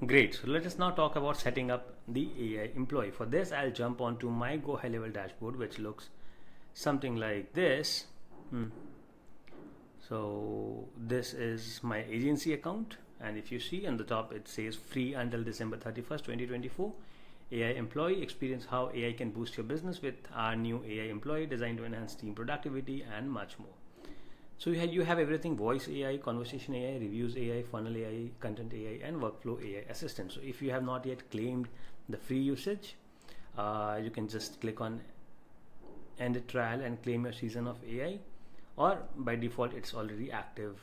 Great. So let us now talk about setting up the AI employee. For this, I'll jump onto my Go High Level dashboard, which looks something like this. So this is my agency account, and if you see on the top, it says free until December 31st, 2024. AI employee, experience how AI can boost your business with our new AI employee designed to enhance team productivity and much more. So you have everything: voice AI, conversation AI, reviews AI, funnel AI, content AI, and workflow AI assistant. So if you have not yet claimed the free usage, you can just click on end trial and claim your season of AI, or by default it's already active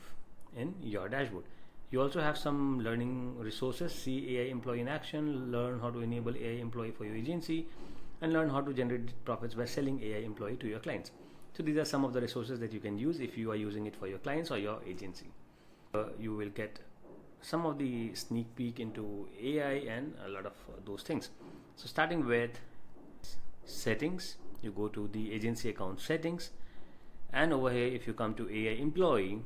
in your dashboard. You also have some learning resources: see AI employee in action, learn how to enable AI employee for your agency, and learn how to generate profits by selling AI employee to your clients. So these are some of the resources that you can use if you are using it for your clients or your agency. You will get some of the sneak peek into AI and a lot of those things. So starting with settings, you go to the agency account settings, and over here if you come to AI employee,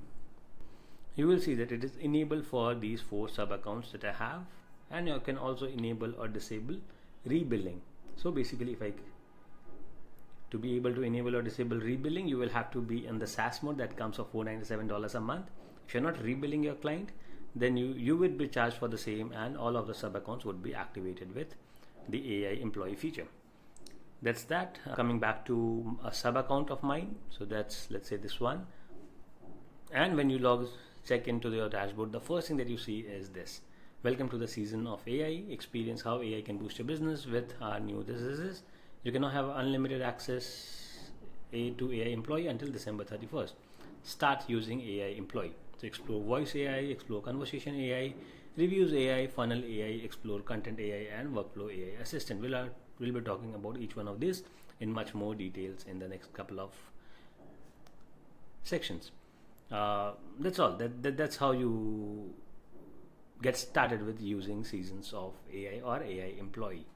you will see that it is enabled for these 4 sub accounts that I have, and you can also enable or disable rebilling. So basically, to be able to enable or disable rebilling, you will have to be in the SaaS mode that comes for $497 a month. If you're not rebilling your client, then you would be charged for the same, and all of the sub accounts would be activated with the AI employee feature. That's that. Coming back to a sub account of mine, so that's, let's say, this one. And when you check into your dashboard, the first thing that you see is this: welcome to the season of AI, experience how AI can boost your business with our new this. You can now have unlimited access to AI employee until December 31st. Start using AI employee. So explore voice AI, explore conversation AI, reviews AI, funnel AI, explore content AI, and workflow AI assistant. We'll be talking about each one of these in much more details in the next couple of sections. That's all. That's how you get started with using seasons of AI or AI employee.